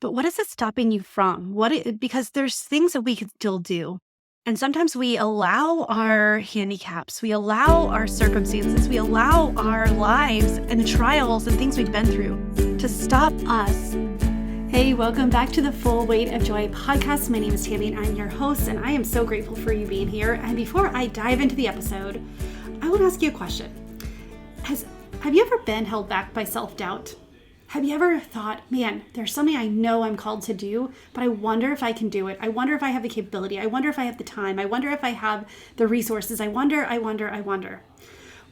But what is it stopping you from? Because there's things that we can still do. And sometimes we allow our handicaps, we allow our circumstances, we allow our lives and the trials and things we've been through to stop us. Hey, welcome back to the Full Weight of Joy podcast. My name is Tami and I'm your host, and I am so grateful for you being here. And before I dive into the episode, I want to ask you a question. Have you ever been held back by self-doubt? Have you ever thought, man, there's something I know I'm called to do, but I wonder if I can do it. I wonder if I have the capability. I wonder if I have the time. I wonder if I have the resources. I wonder.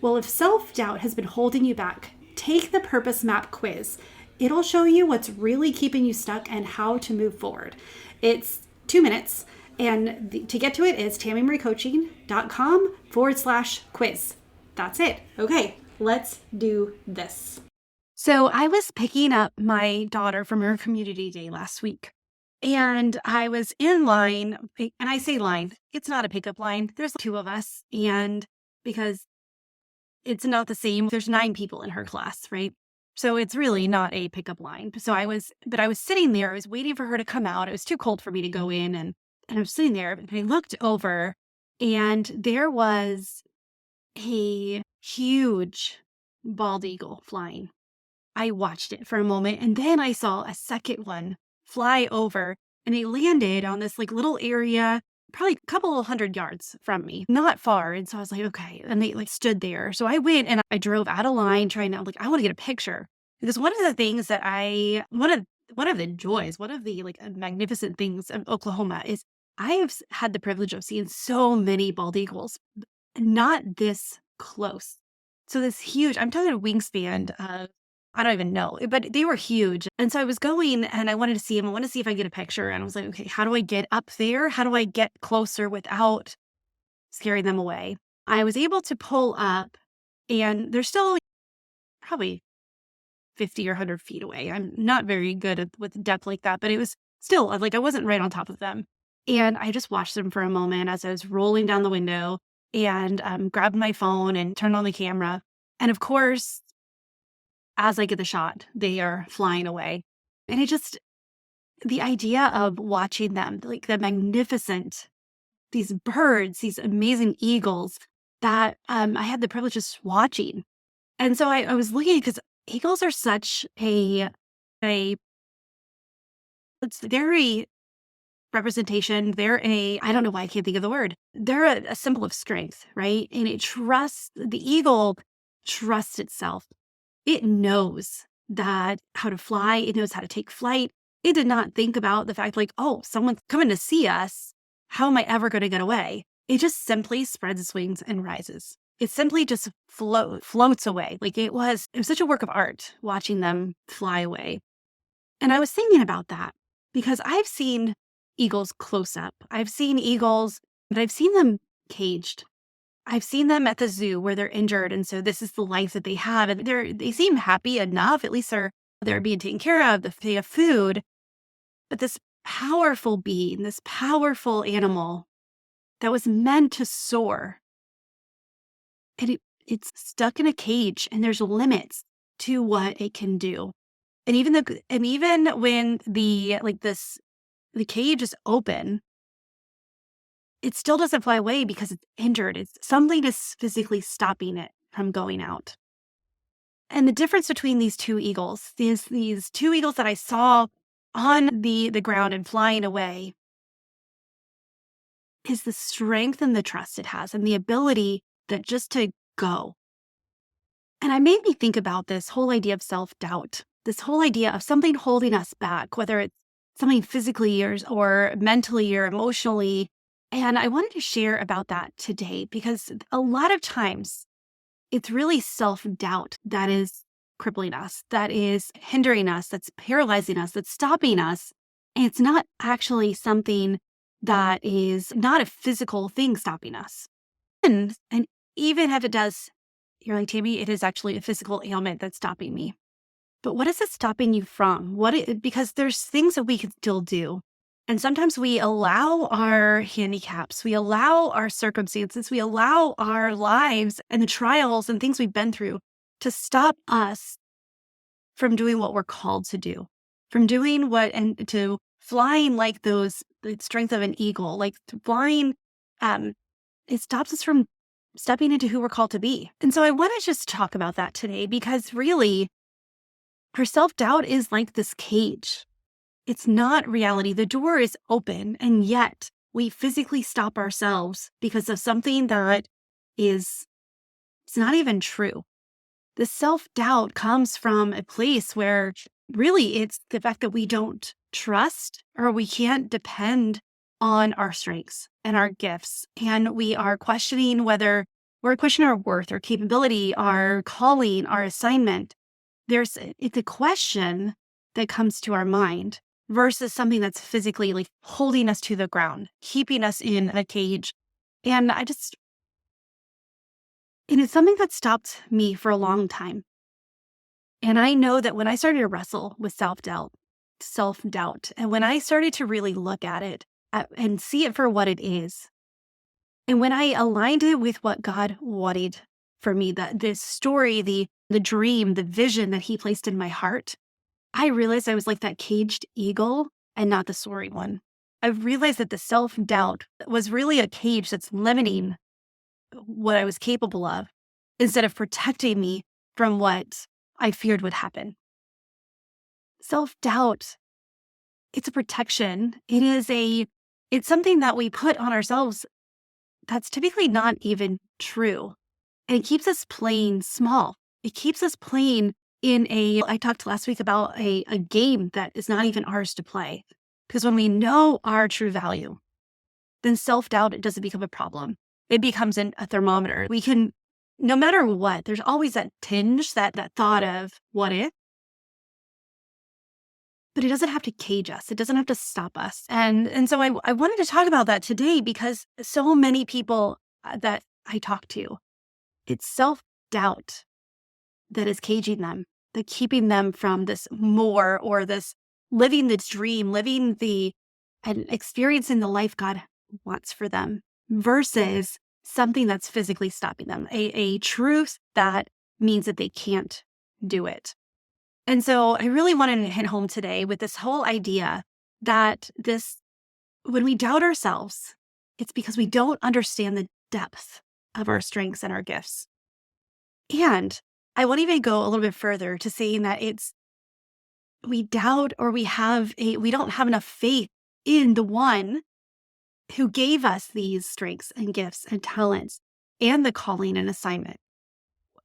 Well, if self-doubt has been holding you back, take the Purpose Map quiz. It'll show you what's really keeping you stuck and how to move forward. It's 2 minutes, and to get to it is TamiImlayCoaching.com/quiz. That's it. Okay, let's do this. So I was picking up my daughter from her community day last week, and I was in line, and I say line, it's not a pickup line. There's 2 of us, and because it's not the same, there's 9 people in her class, right? So it's really not a pickup line. I was sitting there, I was waiting for her to come out. It was too cold for me to go in, and I was sitting there, and I looked over, and there was a huge bald eagle flying. I watched it for a moment, and then I saw a second one fly over, and it landed on this little area, probably a couple of 100 yards from me, not far. And so I was like, okay. And they stood there. So I went and I drove out of line trying to, I want to get a picture. Because one of the things that one of the joys, one of the magnificent things of Oklahoma is I have had the privilege of seeing so many bald eagles, not this close. So this huge, I'm talking a wingspan of, I don't even know, but they were huge. And so I was going and I wanted to see them. I wanted to see if I could get a picture. And I was like, okay, how do I get up there? How do I get closer without scaring them away? I was able to pull up, and they're still probably 50 or 100 feet away. I'm not very good with depth like that, but it was still I wasn't right on top of them. And I just watched them for a moment as I was rolling down the window and grabbed my phone and turned on the camera. And of course, as I get the shot, they are flying away. And the idea of watching them, the magnificent, these birds, these amazing eagles that I had the privilege of watching. And so I was looking, because eagles are such it's very representation. I don't know why I can't think of the word. They're a symbol of strength, right? And the eagle trusts itself. It knows how to fly. It knows how to take flight. It did not think about the fact oh, someone's coming to see us. How am I ever going to get away? It just simply spreads its wings and rises. It simply just floats away. It was such a work of art watching them fly away. And I was thinking about that because I've seen eagles close up. I've seen eagles, but I've seen them caged. I've seen them at the zoo where they're injured, and so this is the life that they have. And they seem happy enough. At least they're being taken care of. They have food. But this powerful being, this powerful animal that was meant to soar, and it's stuck in a cage, and there's limits to what it can do. And even when the cage is open, it still doesn't fly away because it's injured. Something is physically stopping it from going out. And the difference between these 2 eagles, these 2 eagles that I saw on the ground and flying away, is the strength and the trust it has and the ability just to go. And it made me think about this whole idea of self-doubt, this whole idea of something holding us back, whether it's something physically or mentally or emotionally. And I wanted to share about that today because a lot of times it's really self-doubt that is crippling us, that is hindering us, that's paralyzing us, that's stopping us. And it's not actually something that is not a physical thing stopping us. And even if it does, you're like, Tami, it is actually a physical ailment that's stopping me. But what is it stopping you from? Because there's things that we can still do. And sometimes we allow our handicaps, we allow our circumstances, we allow our lives and the trials and things we've been through to stop us from doing what we're called to do. from doing what and to flying like the strength of an eagle, like flying, um, it stops us from stepping into who we're called to be. And so I want to just talk about that today because really, our self doubt is like this cage. It's not reality. The door is open, and yet we physically stop ourselves because of something that is, it's not even true. The self-doubt comes from a place where really it's the fact that we don't trust or we can't depend on our strengths and our gifts. And we are questioning whether we're questioning our worth, our capability, our calling, our assignment. It's a question that comes to our mind versus something that's physically like holding us to the ground, keeping us in a cage. And and it's something that stopped me for a long time. And I know that when I started to wrestle with self doubt, and when I started to really look at it and see it for what it is, and when I aligned it with what God wanted for me, that this story, the dream, the vision that He placed in my heart, I realized I was like that caged eagle and not the soaring one. I realized that the self doubt was really a cage that's limiting what I was capable of instead of protecting me from what I feared would happen. Self doubt, it's a protection. It's something that we put on ourselves that's typically not even true. And it keeps us playing small. It keeps us playing I talked last week about a game that is not even ours to play. Because when we know our true value, then self doubt, it doesn't become a problem. It becomes a thermometer. We can, no matter what, there's always that tinge, that thought of what if, but it doesn't have to cage us. It doesn't have to stop us. And so I wanted to talk about that today because so many people that I talk to, it's self doubt that is caging them, that keeping them from this more or this living this dream, and experiencing the life God wants for them versus something that's physically stopping them, a truth that means that they can't do it. And so I really wanted to hit home today with this whole idea that when we doubt ourselves, it's because we don't understand the depth of our strengths and our gifts. And I want to even go a little bit further to saying that we doubt or we don't have enough faith in the one who gave us these strengths and gifts and talents and the calling and assignment.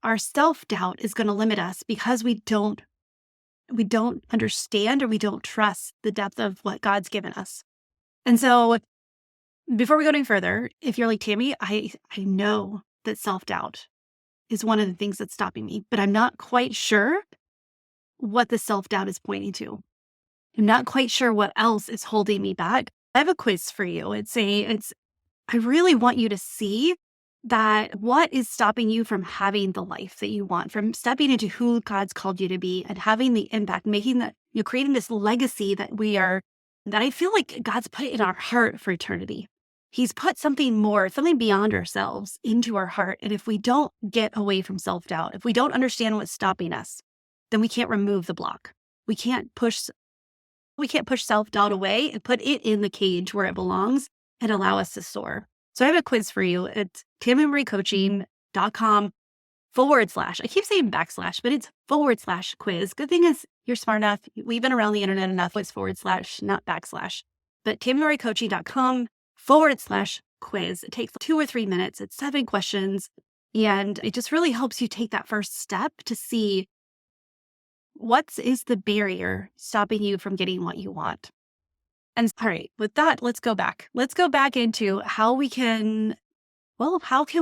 Our self-doubt is going to limit us because we don't understand or we don't trust the depth of what God's given us. And so before we go any further, if you're like, Tami, I know that self-doubt is one of the things that's stopping me, but I'm not quite sure what the self-doubt is pointing to. I'm not quite sure what else is holding me back. I have a quiz for you. I really want you to see that what is stopping you from having the life that you want, from stepping into who God's called you to be and having the impact, making that, creating this legacy that I feel like God's put in our heart for eternity. He's put something more, something beyond ourselves into our heart. And if we don't get away from self-doubt, if we don't understand what's stopping us, then we can't remove the block. We can't push self-doubt away and put it in the cage where it belongs and allow us to soar. So I have a quiz for you. It's TamiImlayCoaching.com / I keep saying backslash, but it's / quiz. Good thing is you're smart enough. We've been around the internet enough. It's / not backslash. But TamiImlayCoaching.com / quiz. It takes 2 or 3 minutes. It's 7 questions. And it just really helps you take that first step to see what is the barrier stopping you from getting what you want. And all right, with that, let's go back. Let's go back into how can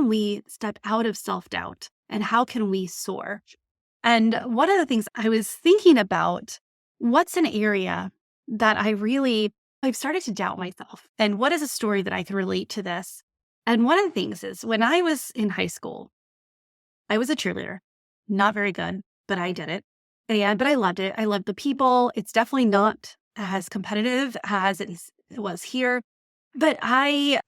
we step out of self-doubt and how can we soar? And one of the things I was thinking about, what's an area that I've started to doubt myself, and what is a story that I can relate to this? And one of the things is when I was in high school, I was a cheerleader, not very good, but I did it. But I loved it. I loved the people. It's definitely not as competitive as it was here. But I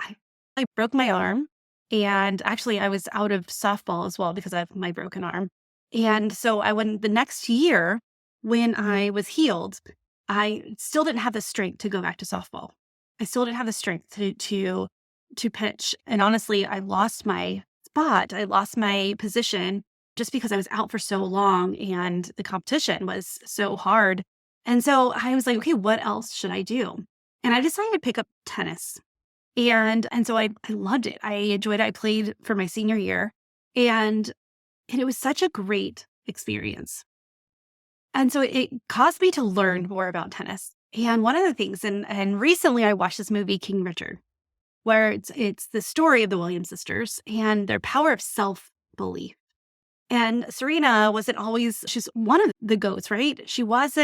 broke my arm. And actually, I was out of softball as well because of my broken arm. And so I went the next year when I was healed. I still didn't have the strength to go back to softball. I still didn't have the strength to pitch. And honestly, I lost my spot. I lost my position just because I was out for so long and the competition was so hard. And so I was like, okay, what else should I do? And I decided to pick up tennis. And so I loved it. I enjoyed it. I played for my senior year and and it was such a great experience. And so it caused me to learn more about tennis. And one of the things, and recently I watched this movie, King Richard, where it's the story of the Williams sisters and their power of self-belief. And Serena wasn't always, she's one of the goats, right? She was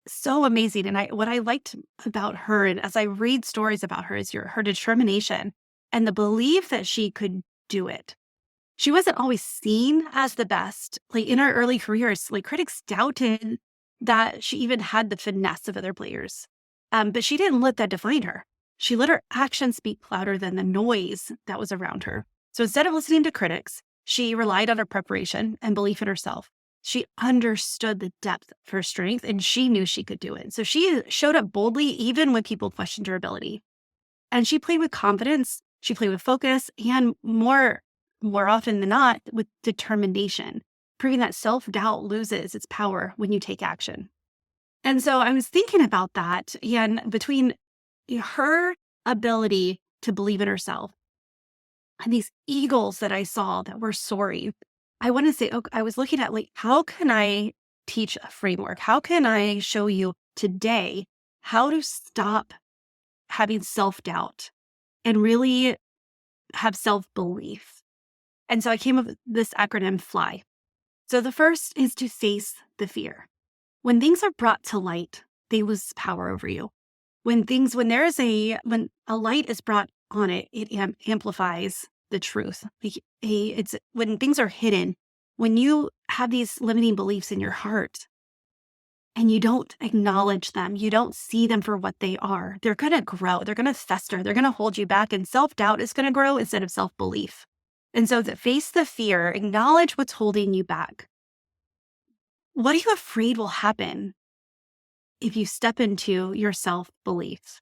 so amazing. And what I liked about her, and as I read stories about her, is her determination and the belief that she could do it. She wasn't always seen as the best. Like in her early careers, like critics doubted that she even had the finesse of other players. But she didn't let that define her. She let her actions speak louder than the noise that was around her. So instead of listening to critics, she relied on her preparation and belief in herself. She understood the depth of her strength and she knew she could do it. So she showed up boldly even when people questioned her ability. And she played with confidence, she played with focus, and more often than not, with determination, proving that self-doubt loses its power when you take action. And so I was thinking about that, and between her ability to believe in herself and these eagles that I saw that were soaring, I want to say, okay, I was looking at like, how can I teach a framework? How can I show you today how to stop having self-doubt and really have self-belief? And so I came up with this acronym FLY. So the first is to face the fear. When things are brought to light, they lose power over you. When a light is brought on it, it amplifies the truth. It's when things are hidden, when you have these limiting beliefs in your heart and you don't acknowledge them, you don't see them for what they are, they're going to grow, they're going to fester, they're going to hold you back, and self-doubt is going to grow instead of self-belief. And so to face the fear, acknowledge what's holding you back. What are you afraid will happen if you step into your self-belief?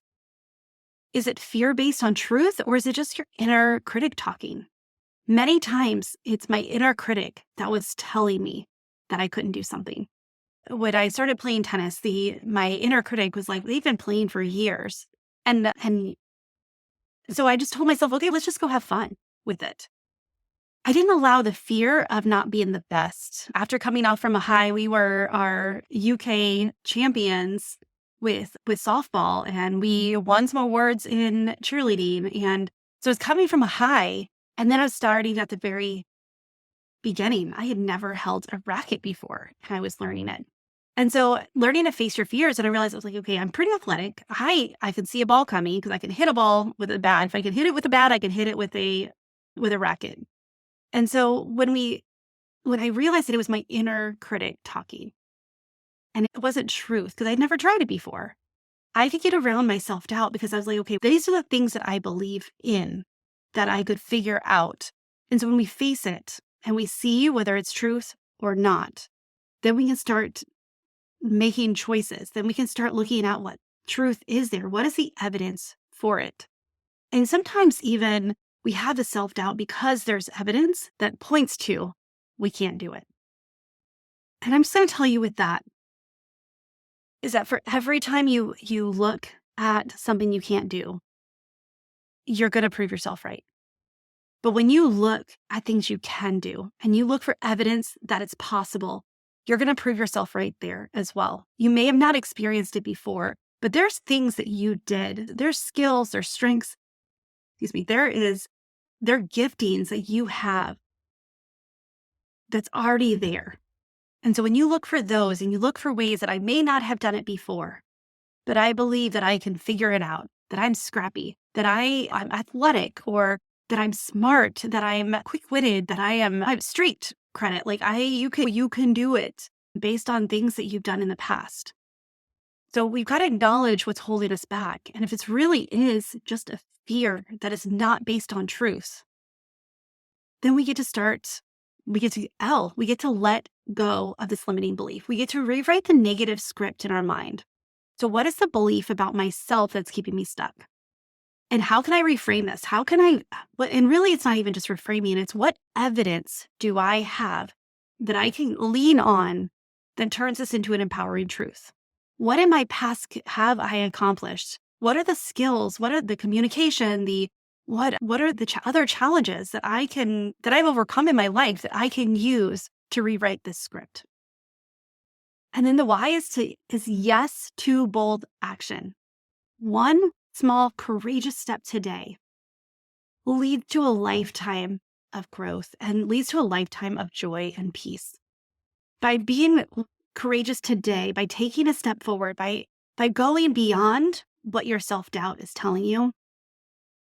Is it fear based on truth, or is it just your inner critic talking? Many times it's my inner critic that was telling me that I couldn't do something. When I started playing tennis, my inner critic was like, they've been playing for years. And so I just told myself, okay, let's just go have fun with it. I didn't allow the fear of not being the best. After coming off from a high, we were our UK champions with softball, and we won some awards in cheerleading. And so it's coming from a high. And then I was starting at the very beginning. I had never held a racket before, and I was learning it. And so learning to face your fears, and I realized I was like, okay, I'm pretty athletic. I could see a ball coming because I can hit a ball with a bat. If I can hit it with a bat, I can hit it with a racket. And so when I realized that it was my inner critic talking and it wasn't truth because I'd never tried it before, I could get around my self-doubt because I was like, okay, these are the things that I believe in that I could figure out. And so when we face it and we see whether it's truth or not, then we can start making choices. Then we can start looking at what truth is there. What is the evidence for it? And sometimes even we have the self-doubt because there's evidence that points to we can't do it. And I'm just going to tell you with that is that for every time you look at something you can't do, you're going to prove yourself right. But when you look at things you can do and you look for evidence that it's possible, you're going to prove yourself right there as well. You may have not experienced it before, but there's things that you did. There's skills, there's strengths. There are giftings that you have that's already there. And so when you look for those and you look for ways that I may not have done it before, but I believe that I can figure it out, that I'm scrappy, that I'm athletic, or that I'm smart, that I'm quick-witted, that I'm street credit. Like you can do it based on things that you've done in the past. So we've got to acknowledge what's holding us back. And if it really is just a fear that is not based on truth, then we get to let go of this limiting belief. We get to rewrite the negative script in our mind. So what is the belief about myself that's keeping me stuck? And how can I reframe this? How can I, and really it's not even just reframing, it's what evidence do I have that I can lean on that turns this into an empowering truth? What in my past have I accomplished? What are the skills? What are the communication? What are the other challenges that I've overcome in my life that I can use to rewrite this script? And then the why is yes to bold action. One small courageous step today will lead to a lifetime of growth and leads to a lifetime of joy and peace. By being courageous today, by taking a step forward, by going beyond what your self-doubt is telling you,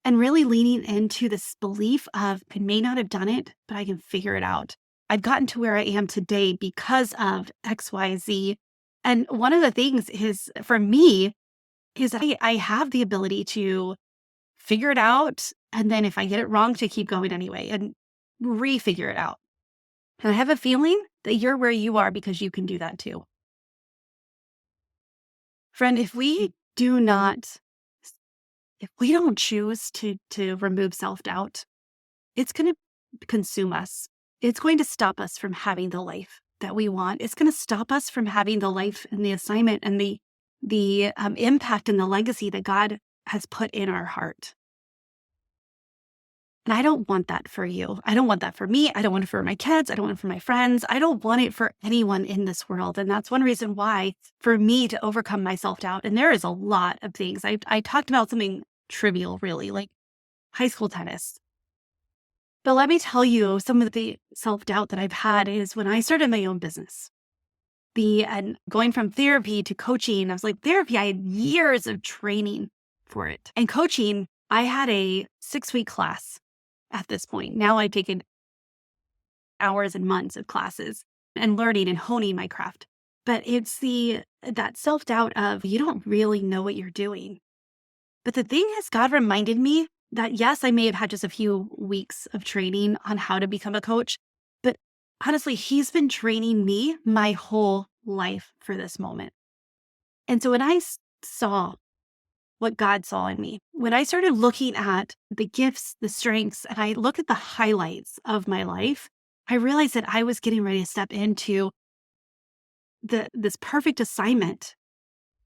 and really leaning into this belief of I may not have done it, but I can figure it out. I've gotten to where I am today because of XYZ. And one of the things is for me is I have the ability to figure it out. And then if I get it wrong, to keep going anyway and refigure it out. And I have a feeling that you're where you are because you can do that too. Friend, if we don't choose to remove self-doubt, it's going to consume us. It's going to stop us from having the life that we want. It's going to stop us from having the life and the assignment and the impact and the legacy that God has put in our heart. And I don't want that for you. I don't want that for me. I don't want it for my kids. I don't want it for my friends. I don't want it for anyone in this world. And that's one reason why for me to overcome my self-doubt, and there is a lot of things. I talked about something trivial, really, like high school tennis. But let me tell you, some of the self-doubt that I've had is when I started my own business. And going from therapy to coaching, I was like, therapy, I had years of training for it. And coaching, I had a 6-week class at this point. Now I've taken hours and months of classes and learning and honing my craft. But it's that self-doubt of you don't really know what you're doing. But the thing is, God reminded me that yes, I may have had just a few weeks of training on how to become a coach, but honestly, He's been training me my whole life for this moment. And so when I saw what God saw in me, when I started looking at the gifts, the strengths, and I look at the highlights of my life, I realized that I was getting ready to step into this perfect assignment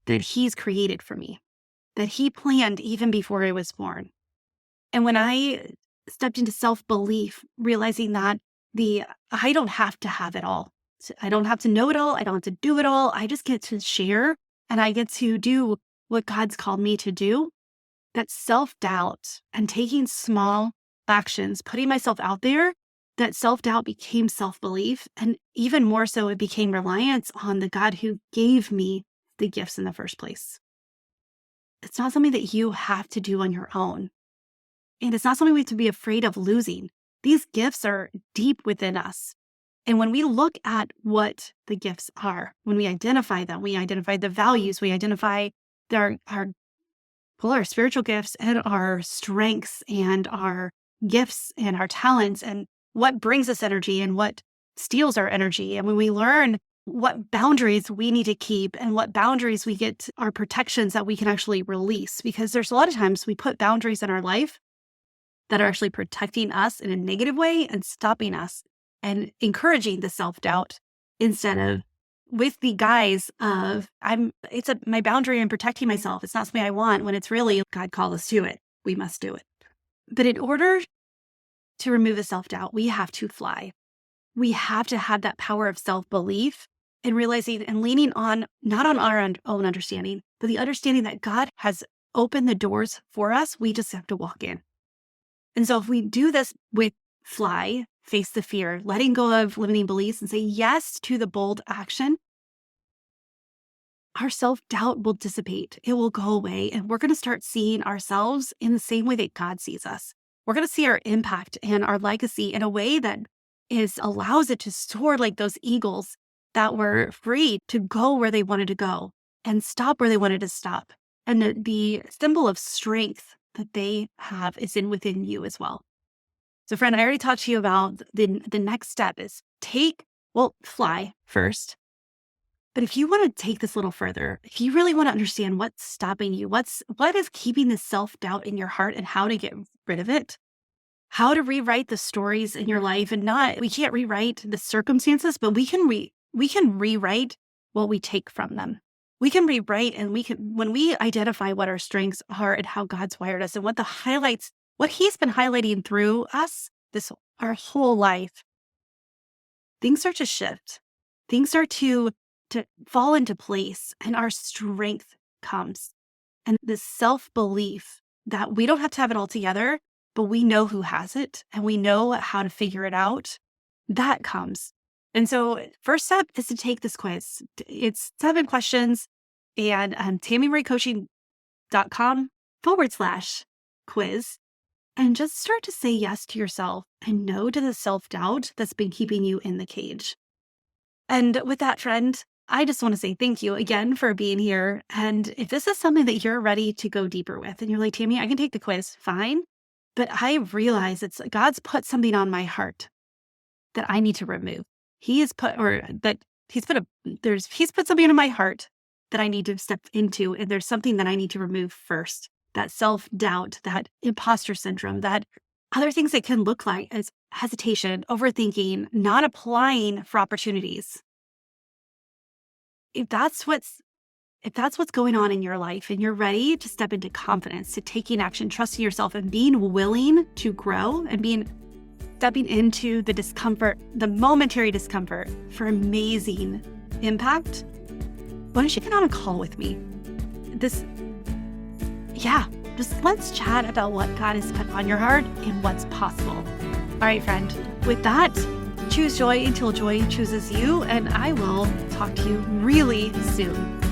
that He's created for me, that He planned even before I was born. And when I stepped into self-belief, realizing that I don't have to have it all. I don't have to know it all. I don't have to do it all. I just get to share and I get to do what God's called me to do. That self-doubt and taking small actions, putting myself out there, that self-doubt became self-belief. And even more so, it became reliance on the God who gave me the gifts in the first place. It's not something that you have to do on your own. And it's not something we have to be afraid of losing. These gifts are deep within us. And when we look at what the gifts are, when we identify them, we identify the values, we identify our spiritual gifts and our strengths and our gifts and our talents and what brings us energy and what steals our energy. And when we learn what boundaries we need to keep and what boundaries we get are protections that we can actually release, because there's a lot of times we put boundaries in our life that are actually protecting us in a negative way and stopping us and encouraging the self-doubt instead of with the guise of my boundary and protecting myself. It's not something I want when it's really God called us to it. We must do it. But in order to remove the self-doubt, we have to fly. We have to have that power of self-belief and realizing and leaning on, not on our own understanding, but the understanding that God has opened the doors for us. We just have to walk in. And so if we do this with fly, face the fear, letting go of limiting beliefs and say yes to the bold action, our self-doubt will dissipate. It will go away. And we're going to start seeing ourselves in the same way that God sees us. We're going to see our impact and our legacy in a way that allows it to soar like those eagles that were free to go where they wanted to go and stop where they wanted to stop. And the symbol of strength that they have is within you as well. So friend, I already talked to you about the next step is fly first, But if you want to take this a little further, if you really want to understand what's stopping you, what is keeping the self-doubt in your heart and how to get rid of it, how to rewrite the stories in your life and not we can't rewrite the circumstances, but we can rewrite what we take from them. We can rewrite and we can when we identify what our strengths are and how God's wired us and what he's been highlighting through us this our whole life, things start to shift. Things start to fall into place and our strength comes. And this self-belief that we don't have to have it all together, but we know who has it and we know how to figure it out, that comes. And so first step is to take this quiz. It's 7 questions and TamiMarayCoaching.com/quiz. And just start to say yes to yourself and no to the self-doubt that's been keeping you in the cage. And with that, friend, I just want to say thank you again for being here. And if this is something that you're ready to go deeper with, and you're like, Tami, I can take the quiz, fine. But I realize God's put something on my heart that I need to remove. He's put something in my heart that I need to step into. And there's something that I need to remove first. That self-doubt, that imposter syndrome, that other things that can look like as hesitation, overthinking, not applying for opportunities. If that's what's going on in your life and you're ready to step into confidence, to taking action, trusting yourself and being willing to grow and stepping into the discomfort, the momentary discomfort for amazing impact, why don't you get on a call with me? Just let's chat about what God has put on your heart and what's possible. All right, friend, with that, choose joy until joy chooses you, and I will talk to you really soon.